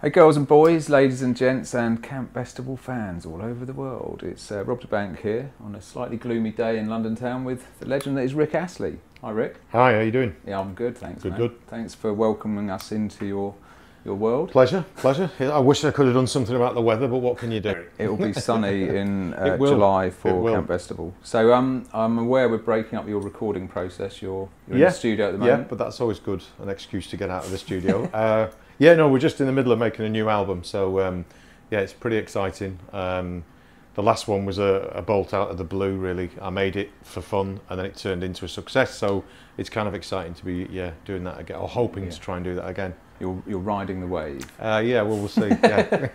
Hey girls and boys, ladies and gents and Camp Bestival fans all over the world. It's Rob de Bank here on a slightly gloomy day in London town with the legend that is Rick Astley. Hi Rick. Hi, how you doing? Yeah, I'm good, thanks Good, mate. good. Thanks for welcoming us into your world. Pleasure, pleasure. I wish I could have done something about the weather, but what can you do? It will be sunny in will. July for Camp Bestival. So I'm aware we're breaking up your recording process. You're in the studio at the moment. Yeah, but that's always good, an excuse to get out of the studio. Yeah, no, we're just in the middle of making a new album, so yeah, it's pretty exciting. The last one was a bolt out of the blue, really. I made it for fun, and then it turned into a success, so it's kind of exciting to be doing that again, or hoping to try and do that again. You're riding the wave. Yeah, well, we'll see. Yeah.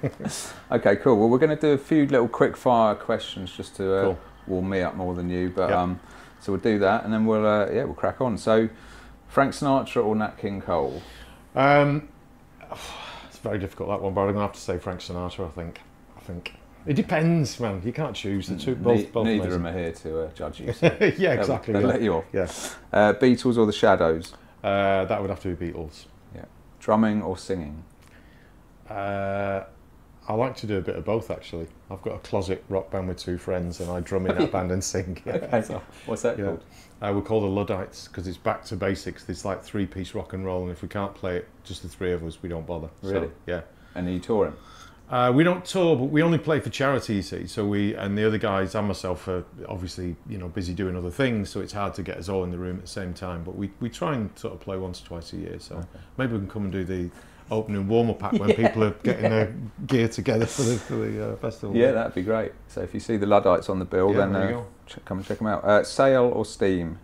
Okay, cool. Well, we're going to do a few little quick-fire questions just to warm me up more than you, but so we'll do that, and then we'll crack on. So, Frank Sinatra or Nat King Cole? It's very difficult, that one, but I'm going to have to say Frank Sinatra, I think. It depends, man. You can't choose. The two, both neither of amazing. them are here to judge you. So yeah, exactly. They'll let you off. Yeah. Beatles or the Shadows? That would have to be Beatles. Yeah. Drumming or singing? I like to do a bit of both, actually. I've got a closet rock band with two friends, and I drum in that band and sing. Yeah. Okay. So, what's that called? We're called the Luddites because it's back to basics. It's like three-piece rock and roll, and if we can't play it, just the three of us, we don't bother. Really? So, yeah. And are you touring? We don't tour, but we only play for charity, you see. So and the other guys and myself are obviously, busy doing other things, so it's hard to get us all in the room at the same time. But we try and sort of play once or twice a year. So maybe we can come and do the opening warm-up act when people are getting their gear together for the festival. Yeah, that'd be great. So if you see the Luddites on the bill, then come and check them out. Sail or steam?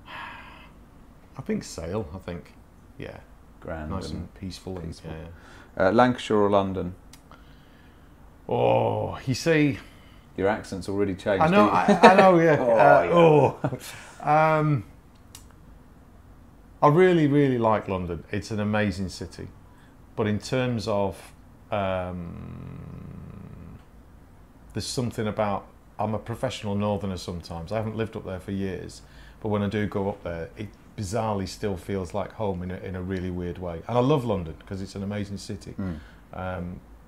I think sail. I think, yeah, Grand, nice and peaceful. Yeah. Lancashire or London? Oh, you see, your accent's already changed. I know. I know. Yeah. I really, really like London. It's an amazing city, but in terms of there's something about, I'm a professional northerner sometimes. I haven't lived up there for years, but when I do go up there, it bizarrely still feels like home in a really weird way. And I love London because it's an amazing city.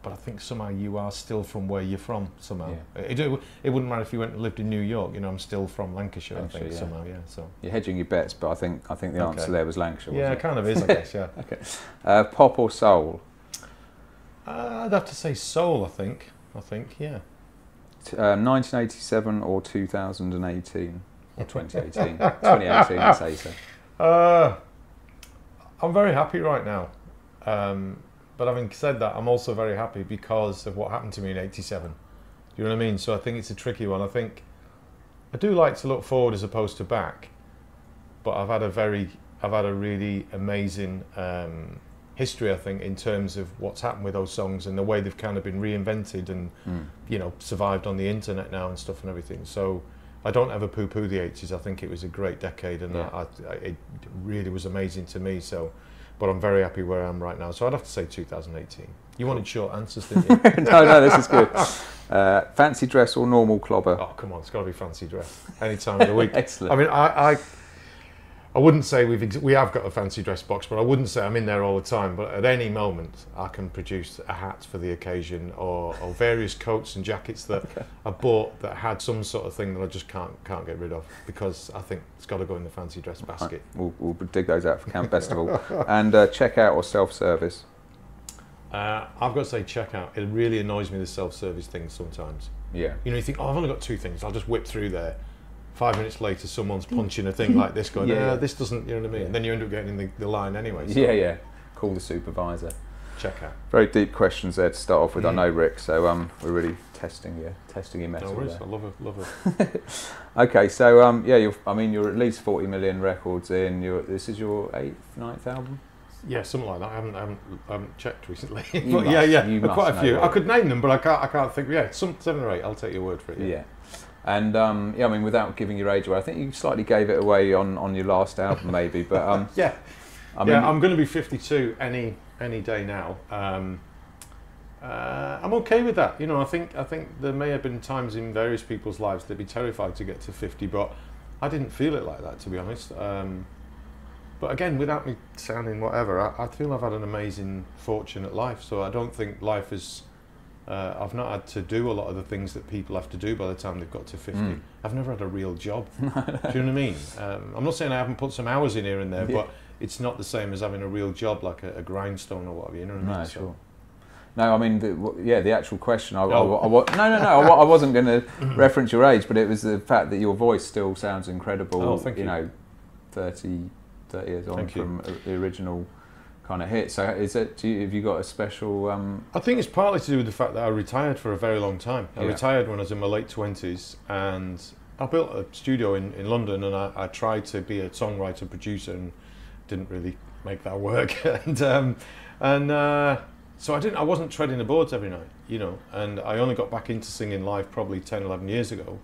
But I think somehow you are still from where you're from somehow. Yeah. It wouldn't matter if you went and lived in New York. I'm still from Lancashire. I think somehow. Yeah. So you're hedging your bets, but I think the answer there was Lancashire. Yeah, it kind of is, I guess. Yeah. Okay. Pop or soul? I'd have to say soul. I think. Yeah. 1987 or 2018 or 2018? 2018, I'd say so. I'm very happy right now. But having said that, I'm also very happy because of what happened to me in '87. Do you know what I mean? So I think it's a tricky one. I think I do like to look forward as opposed to back. But I've had a really amazing history, I think, in terms of what's happened with those songs and the way they've kind of been reinvented and survived on the internet now and stuff and everything. So I don't ever poo-poo the '80s. I think it was a great decade, and it really was amazing to me. So. But I'm very happy where I am right now. So I'd have to say 2018. You wanted short answers, didn't you? No, this is good. Fancy dress or normal clobber? Oh, come on, it's got to be fancy dress. Any time of the week. Excellent. I mean, I wouldn't say we have got a fancy dress box, but I wouldn't say I'm in there all the time. But at any moment, I can produce a hat for the occasion, or various coats and jackets that I bought that had some sort of thing that I just can't get rid of, because I think it's got to go in the fancy dress basket. Right. We'll dig those out for Camp Bestival. And checkout or self-service? I've got to say checkout. It really annoys me, the self-service thing sometimes. Yeah. You think, I've only got two things. I'll just whip through there. 5 minutes later, someone's punching a thing like this, going, this doesn't, you know what I mean? Yeah. And then you end up getting in the line anyway. So. Yeah. Call the supervisor. Check out. Very deep questions there to start off with. I know, Rick. So we're really testing your mettle. No worries. There. I love it. Okay, so you're at least 40 million records in. This is your 8th, 9th album. Yeah, something like that. I haven't checked recently. But quite a few. I could name them, but I can't think. Yeah, some 7 or 8. I'll take your word for it. Yeah. And without giving your age away, I think you slightly gave it away on your last album, maybe. But I'm going to be 52 any day now. I'm okay with that. I think there may have been times in various people's lives they'd be terrified to get to 50, but I didn't feel it like that, to be honest. But again, without me sounding whatever, I feel I've had an amazing, fortunate life. So I don't think life is. I've not had to do a lot of the things that people have to do by the time they've got to 50. I've never had a real job. Do you know what I mean? I'm not saying I haven't put some hours in here and there, but it's not the same as having a real job like a grindstone or whatever. You know what I mean? No, sure. No, I mean, the actual question. I wasn't going to reference your age, but it was the fact that your voice still sounds incredible. Oh, thank you. You know, 30 years on from the original kind of hit. So is it? Have you got a special? I think it's partly to do with the fact that I retired for a very long time. I retired when I was in my late 20s, and I built a studio in London, and I tried to be a songwriter, producer, and didn't really make that work. So I wasn't treading the boards every night, you know, and I only got back into singing live probably 10, 11 years ago.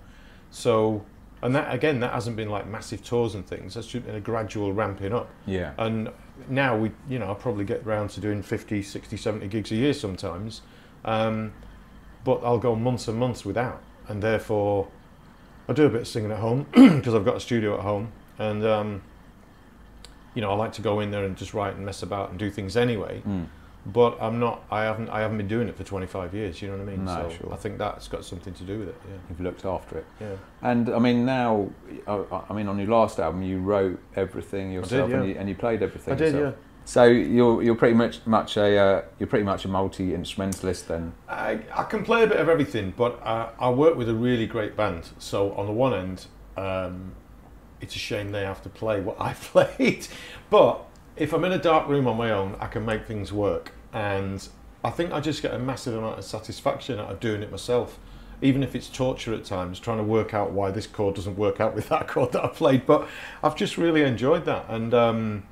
So, and that hasn't been like massive tours and things. That's just been a gradual ramping up. Yeah. And now I probably get round to doing 50, 60, 70 gigs a year sometimes. But I'll go months and months without. And therefore, I do a bit of singing at home because I've got a studio at home. And, I like to go in there and just write and mess about and do things anyway. But I haven't been doing it for 25 years, you know what I mean? No, so sure. I think that's got something to do with it, yeah. You've looked after it. Yeah. And I mean, now, I mean, on your last album, you wrote everything yourself. I did, and you played everything I did, yourself. yeah. So you're pretty much a multi-instrumentalist then? I can play a bit of everything, but I work with a really great band. So on the one end, it's a shame they have to play what I played. But if I'm in a dark room on my own, I can make things work. And I think I just get a massive amount of satisfaction out of doing it myself. Even if it's torture at times, trying to work out why this chord doesn't work out with that chord that I played. But I've just really enjoyed that. And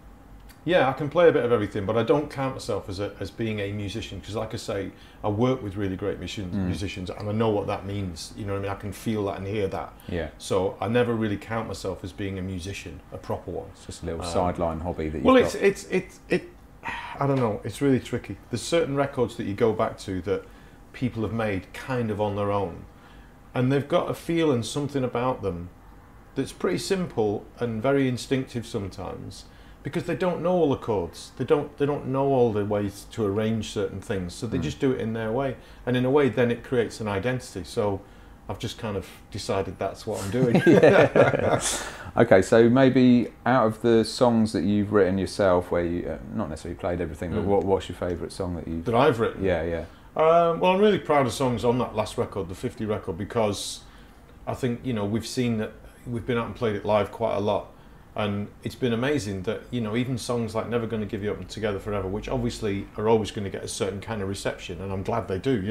yeah, I can play a bit of everything, but I don't count myself as being a musician, because like I say, I work with really great musicians, and I know what that means. You know what I mean? I can feel that and hear that. Yeah. So I never really count myself as being a musician, a proper one. It's just a little sideline hobby that you've got. Well, I don't know. It's really tricky. There's certain records that you go back to that people have made kind of on their own, and they've got a feel and something about them that's pretty simple and very instinctive sometimes. Because they don't know all the chords, they don't know all the ways to arrange certain things, so they just do it in their way, and in a way, then it creates an identity. So I've just kind of decided that's what I'm doing. Okay, so maybe out of the songs that you've written yourself, where you not necessarily played everything, but what's your favourite song that I've written? Yeah. Well, I'm really proud of songs on that last record, the 50 record, because I think we've seen that we've been out and played it live quite a lot. And it's been amazing that, even songs like Never Gonna Give You Up and Together Forever, which obviously are always going to get a certain kind of reception, and I'm glad they do,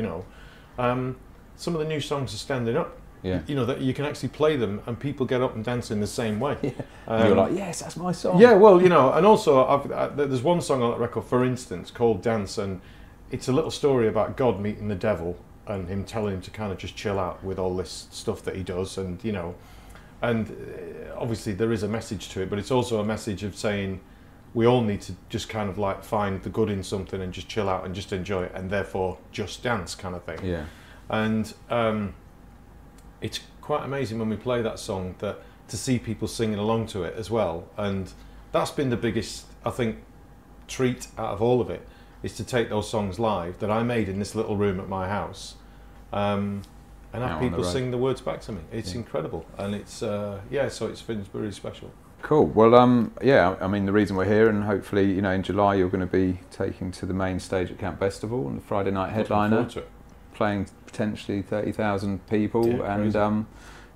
some of the new songs are standing up. Yeah. That you can actually play them and people get up and dance in the same way. Yeah. You're like, yes, that's my song. Yeah, well, and also there's one song on that record, for instance, called Dance, and it's a little story about God meeting the devil and him telling him to kind of just chill out with all this stuff that he does, and, and obviously there is a message to it, but it's also a message of saying we all need to just kind of like find the good in something and just chill out and just enjoy it, and therefore just dance kind of thing. Yeah. And it's quite amazing when we play that song to see people singing along to it as well. And that's been the biggest, I think, treat out of all of it, is to take those songs live that I made in this little room at my house. And have people sing the words back to me. It's incredible, and it's so it's been really special. Cool. Well, yeah. I mean, the reason we're here, and hopefully, in July you're going to be taking to the main stage at Camp Bestival, and the Friday night headliner, playing potentially 30,000 people, and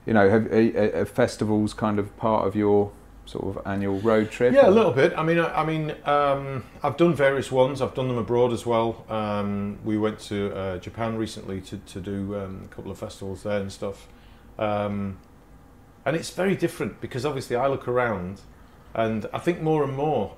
have festivals kind of part of your sort of annual road trip? Yeah, a little bit. I mean, I've done various ones. I've done them abroad as well. We went to Japan recently to do a couple of festivals there and stuff. And it's very different, because obviously I look around, and I think more and more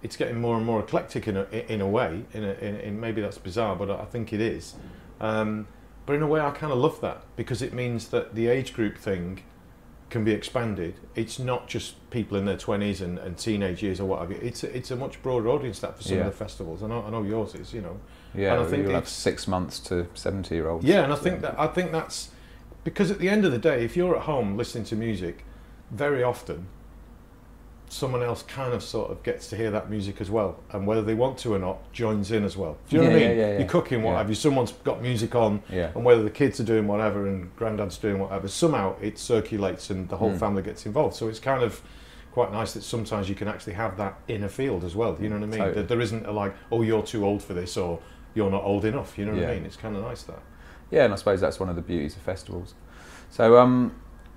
it's getting more and more eclectic in a way. In maybe that's bizarre, but I think it is. But in a way, I kind of love that, because it means that the age group thing can be expanded. It's not just people in their 20s and teenage years or whatever. It's a much broader audience that for some of the festivals. I know yours is, Yeah, and I think you'll have 6 months to 70-year-olds. Yeah, and I think that's because at the end of the day, if you're at home listening to music, very often someone else kind of sort of gets to hear that music as well, and whether they want to or not, joins in as well. Do you know what I mean? You're cooking, what have you, someone's got music on, and whether the kids are doing whatever and granddad's doing whatever, somehow it circulates and the whole family gets involved. So it's kind of quite nice that sometimes you can actually have that in a field as well. You know what I mean? Totally. That there isn't a like, oh, you're too old for this, or you're not old enough. You know what I mean? It's kind of nice that. Yeah, and I suppose that's one of the beauties of festivals. So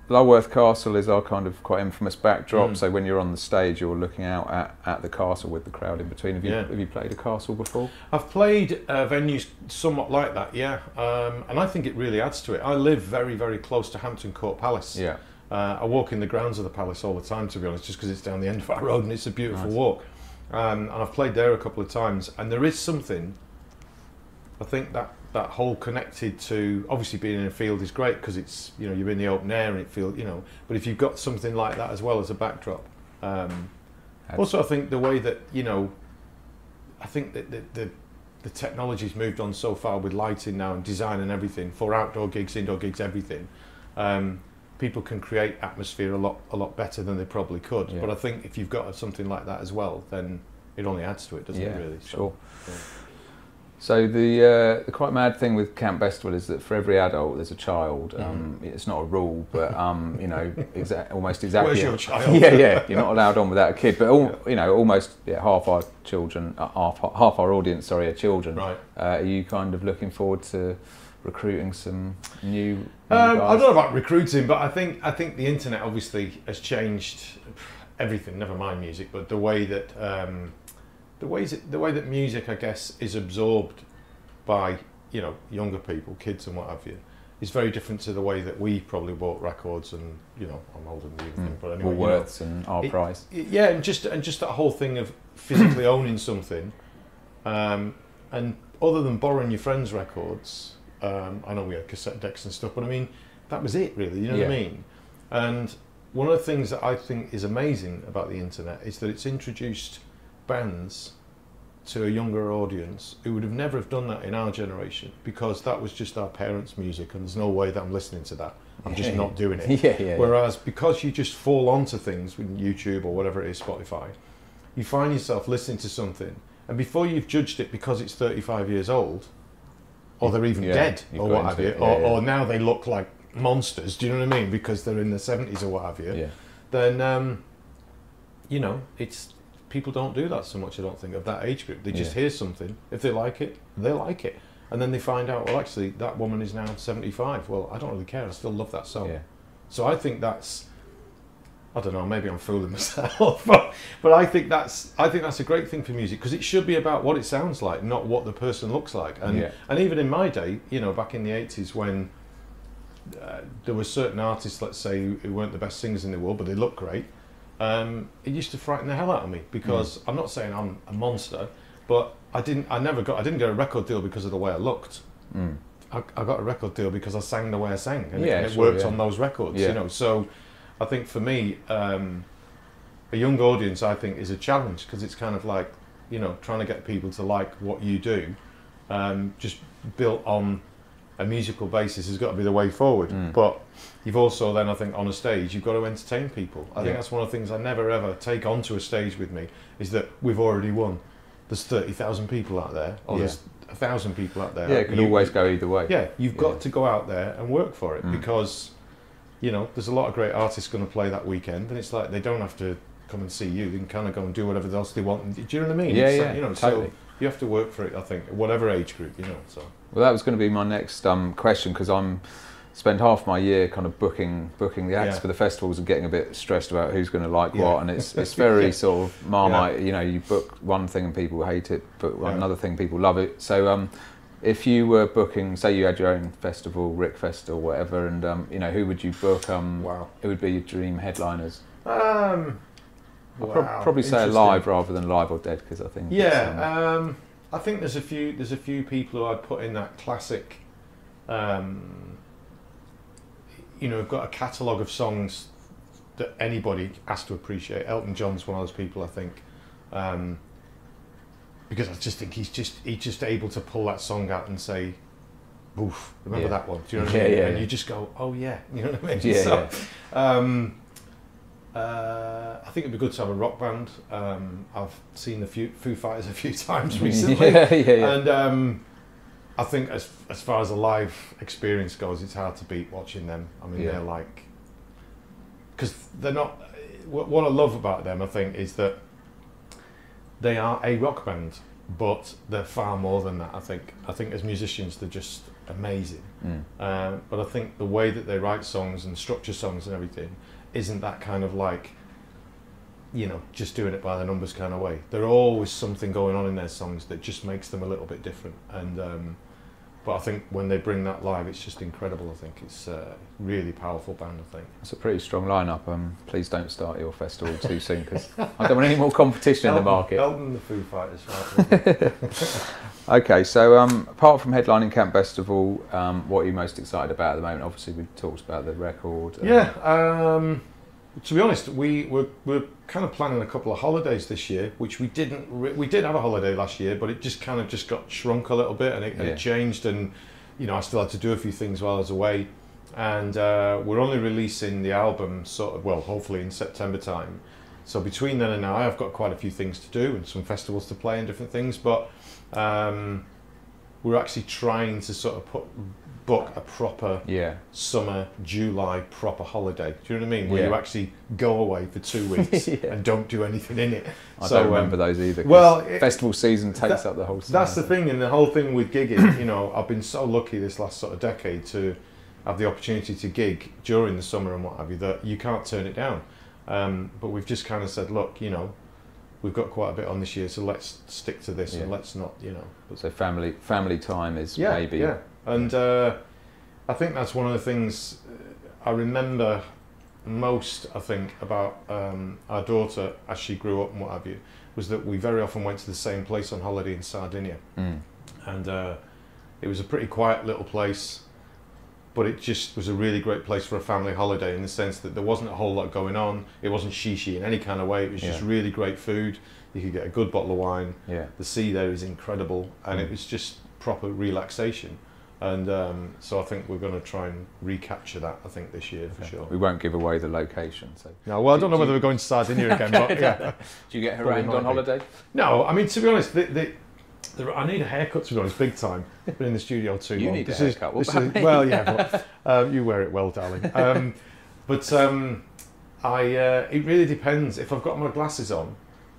Lulworth Castle is our kind of quite infamous backdrop. So when you're on the stage, you're looking out at the castle with the crowd in between. Have you played a castle before? I've played venues somewhat like that, and I think it really adds to it. I live very, very close to Hampton Court Palace. Yeah. I walk in the grounds of the palace all the time, to be honest, just because it's down the end of our road and it's a beautiful walk. And I've played there a couple of times, and there is something, I think that whole connected to, obviously being in a field is great because it's, you know, you're in the open air and it feels, you know, but if you've got something like that as well as a backdrop. Also I think the way that, you know, I think that the technology's moved on so far with lighting now and design and everything for outdoor gigs, indoor gigs, everything. People can create atmosphere a lot better than they probably could. But I think if you've got something like that as well, then it only adds to it, doesn't it, really? Sure. So the quite mad thing with Camp Bestival is that for every adult there's a child. It's not a rule, but you know, almost exactly. Where's your child? Yeah. You're not allowed on without a kid. But you know, almost half our children, half our audience, sorry, are children. Right. Are you kind of looking forward to recruiting some new? I don't know about recruiting, but I think the internet obviously has changed everything. Never mind music, but the way that. The way that music, I guess, is absorbed by, you know, younger people, kids and what have you, is very different to the way that we probably bought records. And, you know, I'm older than you, but anyway, Woolworths, you know, and our price. Yeah, and just that whole thing of physically owning something, and other than borrowing your friends' records, I know we had cassette decks and stuff, but I mean, that was it really. You know what I mean? And one of the things that I think is amazing about the internet is that it's introduced bands to a younger audience who would have never have done that in our generation, because that was just our parents' music and there's no way that I'm listening to that. I'm just not doing it. Whereas because you just fall onto things with YouTube or whatever it is, Spotify, you find yourself listening to something and before you've judged it because it's 35 years old or they're even dead or what have you, or now they look like monsters, do you know what I mean, because they're in the 70s or what have you, then you know, it's people don't do that so much, I don't think, of that age group. They just hear something, if they like it, they like it. And then they find out, well, actually, that woman is now 75. Well, I don't really care, I still love that song. So I think that's, I don't know, maybe I'm fooling myself, but I think that's a great thing for music, because it should be about what it sounds like, not what the person looks like. And even in my day, you know, back in the 80s when there were certain artists, let's say, who weren't the best singers in the world, but they looked great, it used to frighten the hell out of me, because I'm not saying I'm a monster, but I didn't get a record deal because of the way I looked. I got a record deal because I sang the way I sang, and it worked on those records. You know, so I think for me, a young audience, I think, is a challenge, because it's kind of like, you know, trying to get people to like what you do, just built on a musical basis has got to be the way forward. But you've also then, I think, on a stage, you've got to entertain people. I think that's one of the things I never ever take onto a stage with me, is that we've already won. There's 30,000 people out there, or there's 1,000 people out there. Yeah, it can always go either way. Yeah, you've got to go out there and work for it, because, you know, there's a lot of great artists going to play that weekend, and it's like they don't have to come and see you. They can kind of go and do whatever else they want. Do you know what I mean? You know, totally. So you have to work for it, I think, whatever age group, you know. So. Well, that was going to be my next question, because I'm spend half my year kind of booking the acts for the festivals and getting a bit stressed about who's going to like what, and it's very sort of Marmite. You know, you book one thing and people hate it, but another thing people love it. So if you were booking, say you had your own festival, Rick Fest or whatever, and you know, who would you book? Who would be your dream headliners? I'd probably say live rather than live or dead, because I think I think there's a few people who I'd put in that classic. You know, I've got a catalogue of songs that anybody has to appreciate. Elton John's one of those people, I think, because I just think he's just able to pull that song out and say, "Oof, remember that one?" Do you know what I mean? And you just go, "Oh yeah," you know what I mean? I think it'd be good to have a rock band. I've seen the Foo Fighters a few times recently, and I think as far as a live experience goes, it's hard to beat watching them. I mean, they're like, because they're not. What I love about them, I think, is that they are a rock band, but they're far more than that. I think as musicians, they're just amazing. But I think the way that they write songs and structure songs and everything isn't that kind of like, just doing it by the numbers kind of way. There's always something going on in their songs that just makes them a little bit different. And but I think when they bring that live, it's just incredible. I think it's a really powerful band, I think. It's a pretty strong lineup. Please don't start your festival too soon, because I don't want any more competition in the market. Elton the Foo Fighters, right? Okay, so apart from headlining Camp Bestival, what are you most excited about at the moment? Obviously, we talked about the record. To be honest, we're kind of planning a couple of holidays this year, which we didn't. We did have a holiday last year, but it just kind of got shrunk a little bit, and it changed. And I still had to do a few things while I was away. And we're only releasing the album hopefully in September time. So between then and now, I've got quite a few things to do and some festivals to play and different things. But we're actually trying to sort of book a proper summer, July proper holiday. Do you know what I mean? Where you actually go away for 2 weeks and don't do anything in it. I don't remember those either. Festival season takes up the whole summer. That's the thing, and the whole thing with gigging, I've been so lucky this last sort of decade to have the opportunity to gig during the summer and what have you, that you can't turn it down. But we've just kind of said, look, we've got quite a bit on this year, so let's stick to this and let's not, So family time is maybe. Yeah, and I think that's one of the things I remember most, I think, about our daughter as she grew up and what have you, was that we very often went to the same place on holiday in Sardinia. And it was a pretty quiet little place, but it just was a really great place for a family holiday, in the sense that there wasn't a whole lot going on. It wasn't shishi in any kind of way. It was just really great food. You could get a good bottle of wine. The sea there is incredible, and it was just proper relaxation. And so I think we're going to try and recapture that, I think, this year for sure. We won't give away the location. So. No, well, I don't know whether we're going to Sardinia again, but yeah. Do you get harangued on holiday? No, I mean, to be honest, I need a haircut, to be honest, big time. I've been in the studio too long. You need a haircut. Well, yeah, but you wear it well, darling. But it really depends. If I've got my glasses on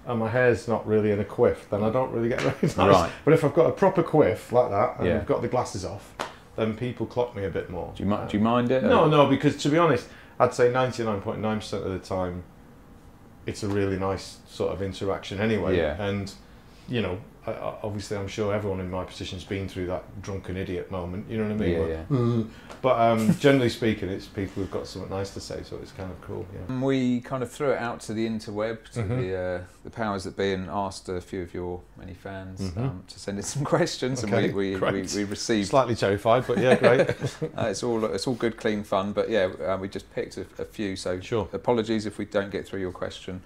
and my hair's not really in a quiff, then I don't really get recognised. Right. But if I've got a proper quiff like that and I've got the glasses off, then people clock me a bit more. Do you mind it? No, because to be honest, I'd say 99.9% of the time, it's a really nice sort of interaction anyway. And obviously, I'm sure everyone in my position's been through that drunken idiot moment. You know what I mean? But generally speaking, it's people who've got something nice to say, so it's kind of cool. Yeah. We kind of threw it out to the interweb, to the powers that be, and asked a few of your many fans to send in some questions, and we received. Slightly terrified, but yeah, great. It's all good, clean fun. But we just picked a few. So apologies if we don't get through your question.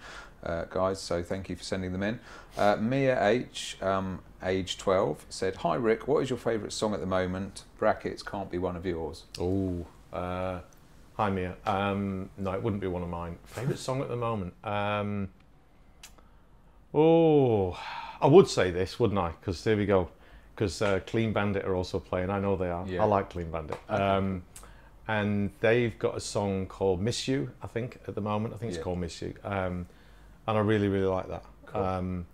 Guys, so thank you for sending them in. Mia H, age 12, said, "Hi Rick, what is your favourite song at the moment? Brackets, can't be one of yours." Oh, hi Mia. No, it wouldn't be one of mine. Favourite song at the moment? I would say this, wouldn't I? Because there we go. Because Clean Bandit are also playing. I know they are. I like Clean Bandit. And they've got a song called Miss You, I think, at the moment. I think it's called Miss You. And I really, really like that. Cool.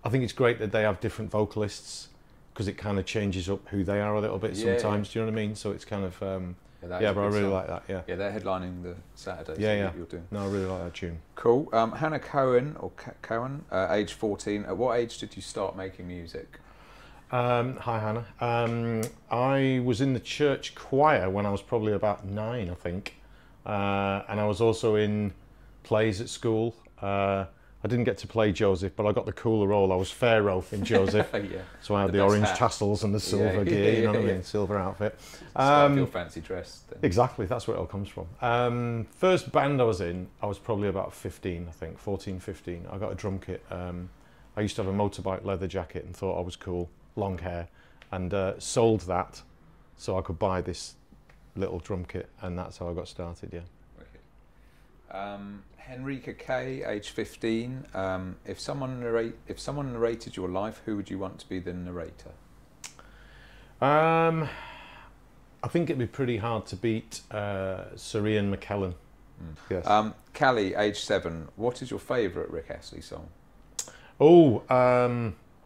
I think it's great that they have different vocalists, because it kind of changes up who they are a little bit sometimes. Do you know what I mean? So it's kind of, but I really like that. Yeah, they're headlining the Saturday. You're doing. No, I really like that tune. Cool. Hannah Cohen, Cohen, age 14. At what age did you start making music? Hi Hannah. I was in the church choir when I was probably about 9, I think, and I was also in plays at school. I didn't get to play Joseph, but I got the cooler role. I was Pharaoh in Joseph, so I had the orange tassels and the silver gear, you know what I mean, silver outfit. Your fancy dress. Then. Exactly, that's where it all comes from. First band I was in, I was probably about 15, I think, 14, 15. I got a drum kit. I used to have a motorbike leather jacket and thought I was cool, long hair, and sold that so I could buy this little drum kit, and that's how I got started, Henrika K, age 15. If someone narrated your life, who would you want to be the narrator? I think it'd be pretty hard to beat Sir Ian McKellen. Yes. Callie, age 7. What is your favourite Rick Astley song?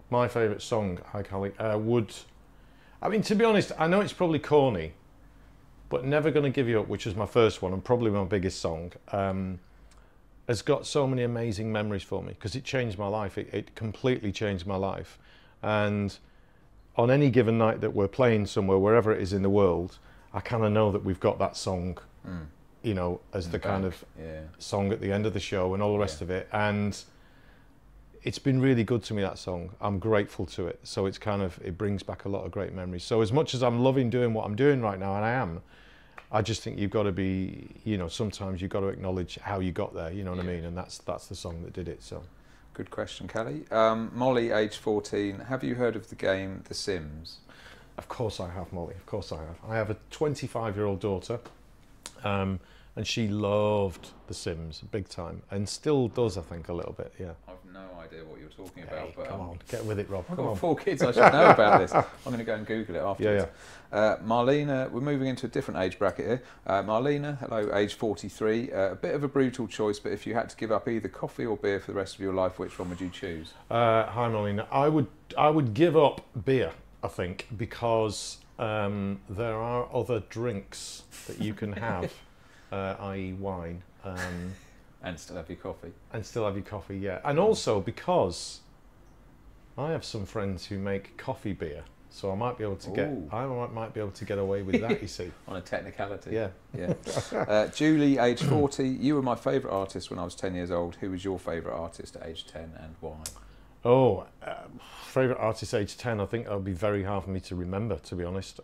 My favourite song, hi Callie, I mean, to be honest, I know it's probably corny, but Never Gonna Give You Up, which was my first one and probably my biggest song, has got so many amazing memories for me because it changed my life. It completely changed my life. And on any given night that we're playing somewhere, wherever it is in the world, I kind of know that we've got that song, you know, as the kind of song at the end of the show and all the rest of it. And it's been really good to me, that song. I'm grateful to it. So it's kind of, it brings back a lot of great memories. So as much as I'm loving doing what I'm doing right now, and I am, I just think you've got to be, you know, sometimes you've got to acknowledge how you got there, you know what I mean? And that's the song that did it, so. Good question, Callie. Molly, age 14. Have you heard of the game The Sims? Of course I have, Molly, of course I have. I have a 25-year-old daughter, and she loved The Sims big time, and still does, I think, a little bit, yeah. I've no idea what you're talking about. But come on, get with it, Rob. I've got 4 kids, I should know about this. I'm going to go and Google it afterwards. Marlena, we're moving into a different age bracket here. Marlena, hello, age 43. A bit of a brutal choice, but if you had to give up either coffee or beer for the rest of your life, which one would you choose? Hi, Marlena. I would give up beer, I think, because there are other drinks that you can have, i.e. wine. And still have your coffee. And still have your coffee, yeah. And also because I have some friends who make coffee beer, so I might be able to might be able to get away with that, you see. On a technicality. Yeah. Julie, age 40. You were my favourite artist when I was 10 years old. Who was your favourite artist at age 10 and why? Favourite artist age 10, I think that would be very hard for me to remember, to be honest.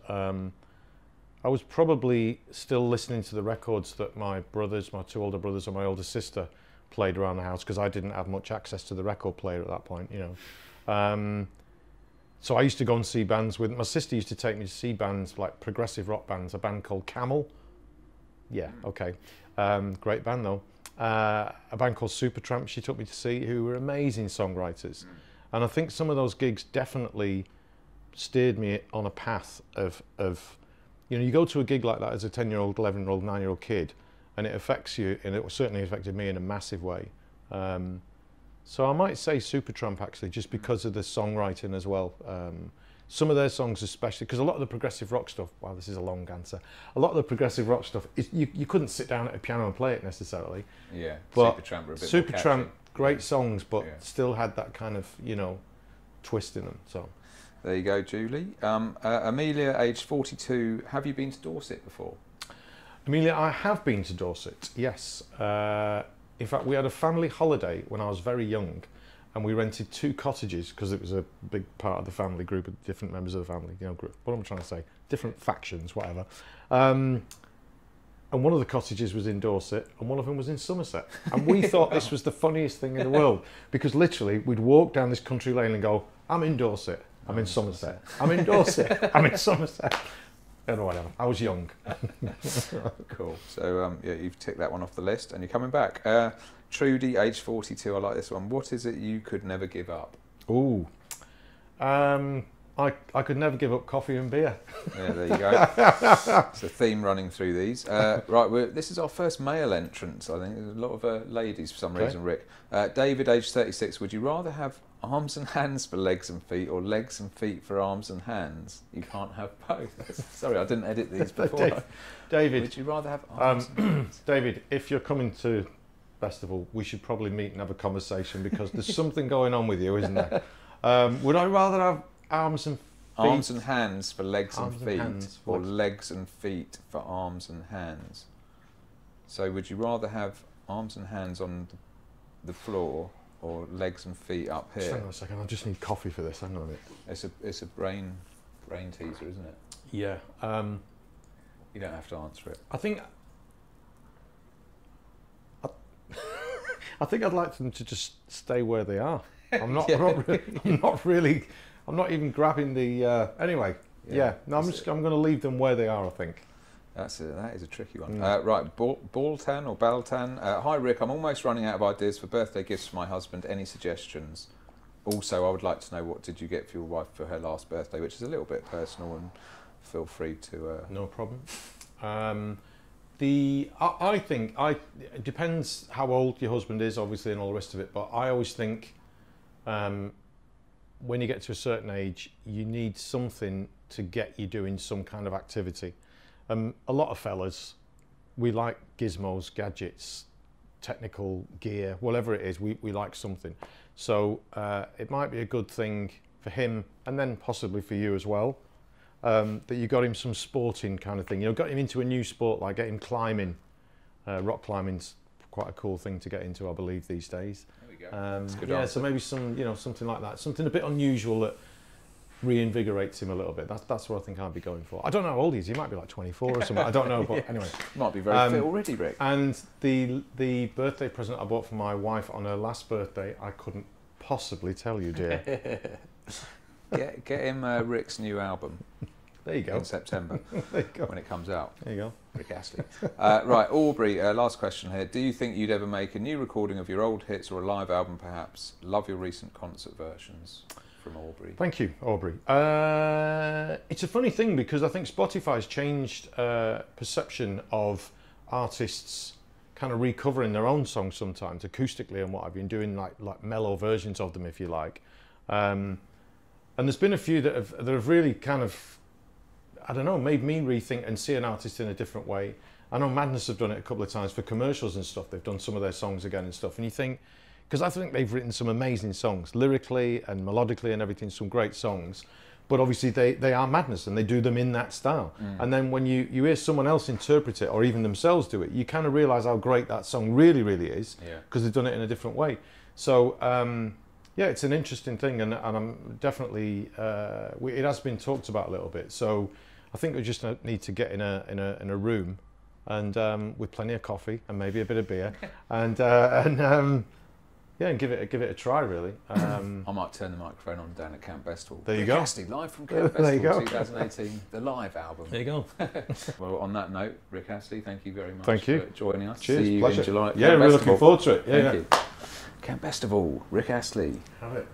I was probably still listening to the records that my brothers, my 2 older brothers and my older sister played around the house because I didn't have much access to the record player at that point, you know. So I used to go and see bands with, my sister used to take me to see bands like progressive rock bands, a band called Camel. Yeah, okay. Great band though. A band called Supertramp she took me to see, who were amazing songwriters. And I think some of those gigs definitely steered me on a path of you know, you go to a gig like that as a 10-year-old, 11-year-old, 9-year-old kid, and it affects you, and it certainly affected me in a massive way. So I might say Supertramp, actually, just because of the songwriting as well. Some of their songs especially, because a lot of the progressive rock stuff, wow, this is a long answer, a lot of the progressive rock stuff, you couldn't sit down at a piano and play it necessarily. Yeah, but Supertramp were a bit Supertramp, more catchy. great songs, but still had that kind of, you know, twist in them, so. There you go, Julie. Amelia, age 42. Have you been to Dorset before? Amelia, I have been to Dorset, yes. In fact, we had a family holiday when I was very young, and we rented 2 cottages because it was a big part of the family group of different members of the family, you know, group. What am I trying to say? Different factions, whatever. And one of the cottages was in Dorset, and one of them was in Somerset. And we thought this was the funniest thing in the world, because literally we'd walk down this country lane and go, I'm in Dorset. I'm in Somerset. I'm in Dorset. I'm in Somerset. And whatever. I was young. Cool. So you've ticked that one off the list, and you're coming back. Trudy, age 42. I like this one. What is it you could never give up? Ooh. I could never give up coffee and beer. Yeah, there you go. It's a theme running through these. Right, this is our first male entrance, I think. There's a lot of ladies for some reason, Rick. David, age 36. Would you rather have arms and hands for legs and feet, or legs and feet for arms and hands? You can't have both. Sorry, I didn't edit these before. David, would you rather have arms and hands? David, if you're coming to Bestival, we should probably meet and have a conversation, because there's something going on with you, isn't there? Would I rather have arms and feet? Arms and hands for legs and feet, or legs and feet for arms and hands? So would you rather have arms and hands on the floor, or legs and feet up here? Hang on a second, I just need coffee for this. Hang on a minute. It's a brain teaser, isn't it? Yeah. You don't have to answer it. I think I'd like them to just stay where they are. I'm not even grabbing the. Anyway, no, I'm going to leave them where they are, I think. That is a tricky one. Right, Baltan or Baltan. Hi Rick, I'm almost running out of ideas for birthday gifts for my husband. Any suggestions? Also, I would like to know, what did you get for your wife for her last birthday, which is a little bit personal, and feel free to... No problem. I think it depends how old your husband is, obviously, and all the rest of it, but I always think when you get to a certain age, you need something to get you doing some kind of activity. A lot of fellas, we like gizmos, gadgets, technical gear, whatever it is, we like something. So it might be a good thing for him, and then possibly for you as well, that you got him some sporting kind of thing. You know, got him into a new sport, like get him climbing. Rock climbing's quite a cool thing to get into, I believe, these days. There we go. That's a good yeah, answer. so maybe something like that, something a bit unusual that reinvigorates him a little bit. That's what I think I'd be going for. I don't know how old he is. He might be like 24 or something. I don't know, but anyway. Might be very fit already, Rick. And the birthday present I bought for my wife on her last birthday, I couldn't possibly tell you, dear. Get him Rick's new album. There you go. In September. There you go. When it comes out. There you go. Rick Astley. Right, Aubrey, last question here. Do you think you'd ever make a new recording of your old hits or a live album perhaps? Love your recent concert versions. From Aubrey. Thank you, Aubrey. It's a funny thing because I think Spotify's changed perception of artists kind of recovering their own songs sometimes acoustically, and what I've been doing, like mellow versions of them, if you like. And there's been a few that have really kind of, I don't know, made me rethink and see an artist in a different way. I know Madness have done it a couple of times for commercials and stuff. They've done some of their songs again and stuff, and you think, because I think they've written some amazing songs, lyrically and melodically and everything, some great songs. But obviously they are Madness, and they do them in that style. And then when you hear someone else interpret it, or even themselves do it, you kind of realise how great that song really, really is, because they've done it in a different way. So, yeah, it's an interesting thing, and I'm definitely, it has been talked about a little bit. So I think we just need to get in a room, and with plenty of coffee and maybe a bit of beer, yeah, and give it a try, really. I might turn the microphone on down at Camp Bestival. There you go. Rick live from Camp Bestival 2018, the live album. There you go. Well, on that note, Rick Astley, thank you very much for joining us. Cheers, See you pleasure. in July. Yeah, we're looking forward to it. Thank you. Camp Bestival, Rick Astley. Have it.